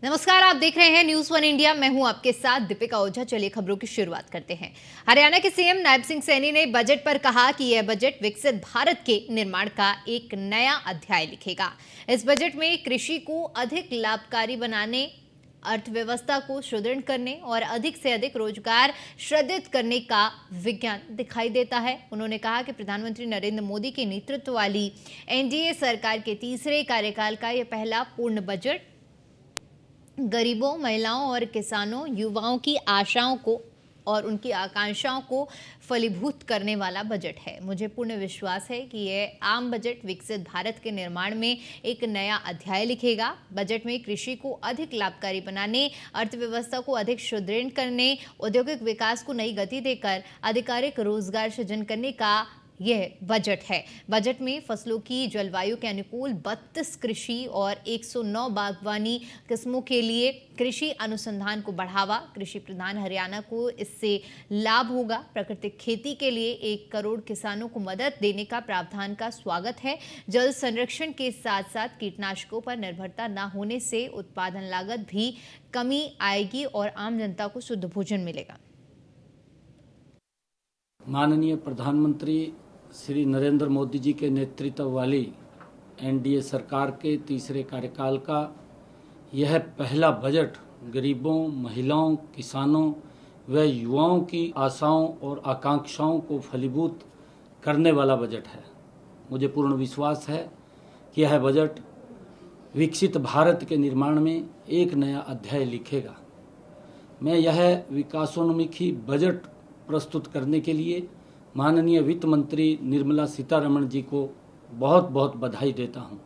नमस्कार, आप देख रहे हैं न्यूज वन इंडिया। मैं हूं आपके साथ दीपिका ओझा। चलिए खबरों की शुरुआत करते हैं। हरियाणा के सीएम नायब सिंह सैनी ने बजट पर कहा कि यह बजट विकसित भारत के निर्माण का एक नया अध्याय लिखेगा। इस बजट में कृषि को अधिक लाभकारी बनाने, अर्थव्यवस्था को सुदृढ़ करने और अधिक से अधिक रोजगार सृजित करने का विज्ञान दिखाई देता है। उन्होंने कहा कि प्रधानमंत्री नरेंद्र मोदी के नेतृत्व वाली एनडीए सरकार के तीसरे कार्यकाल का यह पहला पूर्ण बजट गरीबों, महिलाओं और किसानों, युवाओं की आशाओं को और उनकी आकांक्षाओं को फलीभूत करने वाला बजट है। मुझे पूर्ण विश्वास है कि यह आम बजट विकसित भारत के निर्माण में एक नया अध्याय लिखेगा। बजट में कृषि को अधिक लाभकारी बनाने, अर्थव्यवस्था को अधिक सुदृढ़ करने, औद्योगिक विकास को नई गति देकर आधिकारिक रोजगार सृजन करने का यह बजट है। बजट में फसलों की जलवायु के अनुकूल 32 कृषि और 109 बागवानी किस्मों के लिए कृषि अनुसंधान को बढ़ावा, कृषि प्रधान हरियाणा को इससे लाभ होगा। प्राकृतिक खेती के लिए 1 करोड़ किसानों को मदद देने का प्रावधान का स्वागत है। जल संरक्षण के साथ साथ कीटनाशकों पर निर्भरता न होने से उत्पादन लागत भी कमी आएगी और आम जनता को शुद्ध भोजन मिलेगा। माननीय प्रधानमंत्री श्री नरेंद्र मोदी जी के नेतृत्व वाली एनडीए सरकार के तीसरे कार्यकाल का यह पहला बजट गरीबों, महिलाओं, किसानों व युवाओं की आशाओं और आकांक्षाओं को फलीभूत करने वाला बजट है। मुझे पूर्ण विश्वास है कि यह बजट विकसित भारत के निर्माण में एक नया अध्याय लिखेगा। मैं यह विकासोन्मुखी बजट प्रस्तुत करने के लिए माननीय वित्त मंत्री निर्मला सीतारमण जी को बहुत बहुत बधाई देता हूं।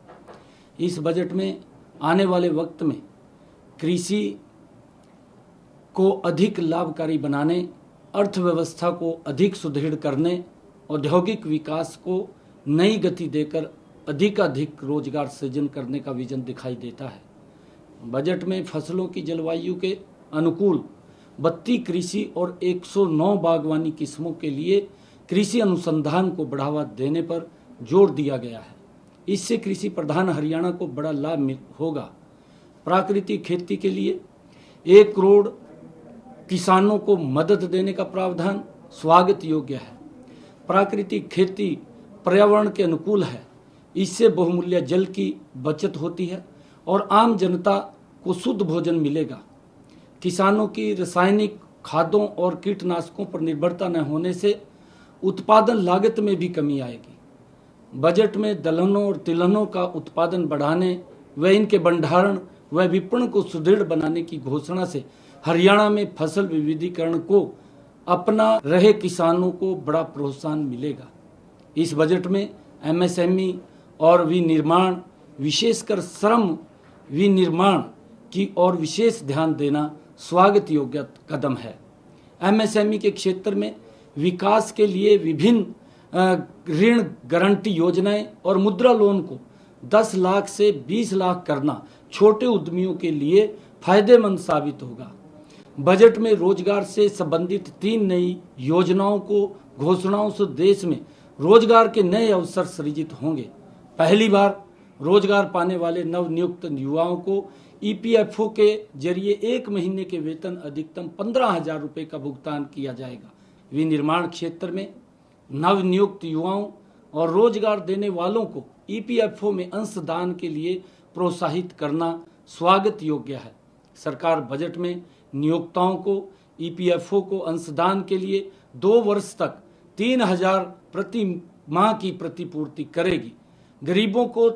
इस बजट में आने वाले वक्त में कृषि को अधिक लाभकारी बनाने, अर्थव्यवस्था को अधिक सुदृढ़ करने, औद्योगिक विकास को नई गति देकर अधिकाधिक रोजगार सृजन करने का विजन दिखाई देता है। बजट में फसलों की जलवायु के अनुकूल 32 कृषि और 109 बागवानी किस्मों के लिए कृषि अनुसंधान को बढ़ावा देने पर जोर दिया गया है। इससे कृषि प्रधान हरियाणा को बड़ा लाभ होगा। प्राकृतिक खेती के लिए 1 करोड़ किसानों को मदद देने का प्रावधान स्वागत योग्य है। प्राकृतिक खेती पर्यावरण के अनुकूल है। इससे बहुमूल्य जल की बचत होती है और आम जनता को शुद्ध भोजन मिलेगा। किसानों की रासायनिक खादों और कीटनाशकों पर निर्भरता न होने से उत्पादन लागत में भी कमी आएगी। बजट में दलहनों और तिलहनों का उत्पादन बढ़ाने व इनके भंडारण व विपणन को सुदृढ़ बनाने की घोषणा से हरियाणा में फसल विविधीकरण को अपना रहे किसानों को बड़ा प्रोत्साहन मिलेगा। इस बजट में एमएसएमई और विनिर्माण, विशेषकर श्रम विनिर्माण की ओर विशेष ध्यान देना स्वागत योग्य कदम है। एमएसएमई के क्षेत्र में विकास के लिए विभिन्न ऋण गारंटी योजनाएं और मुद्रा लोन को 10 लाख से 20 लाख करना छोटे उद्यमियों के लिए फायदेमंद साबित होगा। बजट में रोजगार से संबंधित 3 नई योजनाओं को घोषणाओं से देश में रोजगार के नए अवसर सृजित होंगे। पहली बार रोजगार पाने वाले नवनियुक्त युवाओं को ईपीएफओ के जरिए 1 महीने के वेतन अधिकतम 15,000 रुपये का भुगतान किया जाएगा। विनिर्माण क्षेत्र में नवनियुक्त युवाओं और रोजगार देने वालों को ईपीएफओ में अंशदान के लिए प्रोत्साहित करना स्वागत योग्य है। सरकार बजट में नियोक्ताओं को ईपीएफओ को अंशदान के लिए 2 वर्ष तक 3,000 प्रति माह की प्रतिपूर्ति करेगी। गरीबों को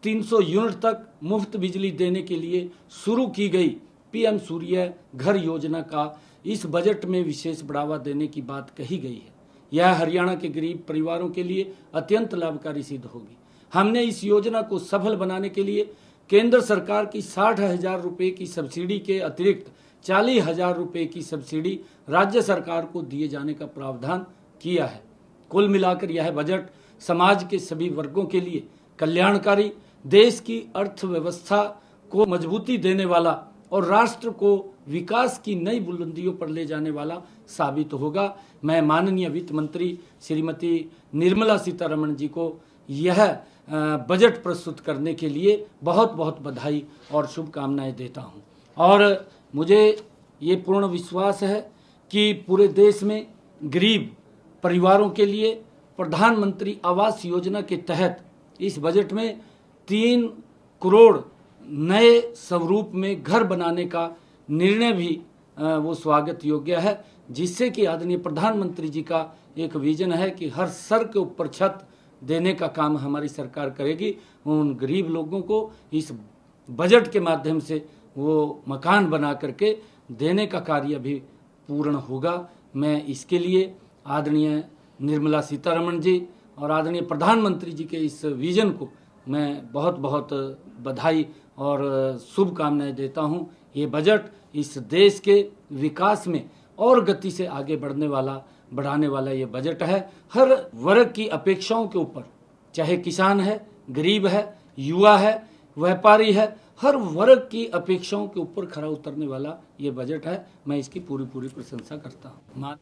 300 यूनिट तक मुफ्त बिजली देने के लिए शुरू की गई पीएम सूर्य घर योजना का इस बजट में विशेष बढ़ावा देने की बात कही गई है। यह हरियाणा के गरीब परिवारों के लिए अत्यंत लाभकारी सिद्ध होगी। हमने इस योजना को सफल बनाने के लिए केंद्र सरकार की 60,000 रुपये की सब्सिडी के अतिरिक्त 40,000 रुपये की सब्सिडी राज्य सरकार को दिए जाने का प्रावधान किया है। कुल मिलाकर यह बजट समाज के सभी वर्गों के लिए कल्याणकारी, देश की अर्थव्यवस्था को मजबूती देने वाला और राष्ट्र को विकास की नई बुलंदियों पर ले जाने वाला साबित होगा। मैं माननीय वित्त मंत्री श्रीमती निर्मला सीतारमण जी को यह बजट प्रस्तुत करने के लिए बहुत बहुत बधाई और शुभकामनाएं देता हूं। और मुझे ये पूर्ण विश्वास है कि पूरे देश में गरीब परिवारों के लिए प्रधानमंत्री आवास योजना के तहत इस बजट में 3 करोड़ नए स्वरूप में घर बनाने का निर्णय भी वो स्वागत योग्य है, जिससे कि आदरणीय प्रधानमंत्री जी का एक विजन है कि हर सर के ऊपर छत देने का काम हमारी सरकार करेगी। उन गरीब लोगों को इस बजट के माध्यम से वो मकान बना करके देने का कार्य भी पूर्ण होगा। मैं इसके लिए आदरणीय निर्मला सीतारमण जी और आदरणीय प्रधानमंत्री जी के इस विजन को मैं बहुत बहुत बधाई और शुभकामनाएं देता हूं। ये बजट इस देश के विकास में और गति से आगे बढ़ाने वाला ये बजट है। हर वर्ग की अपेक्षाओं के ऊपर, चाहे किसान है, गरीब है, युवा है, व्यापारी है, हर वर्ग की अपेक्षाओं के ऊपर खरा उतरने वाला ये बजट है। मैं इसकी पूरी प्रशंसा करता हूँ।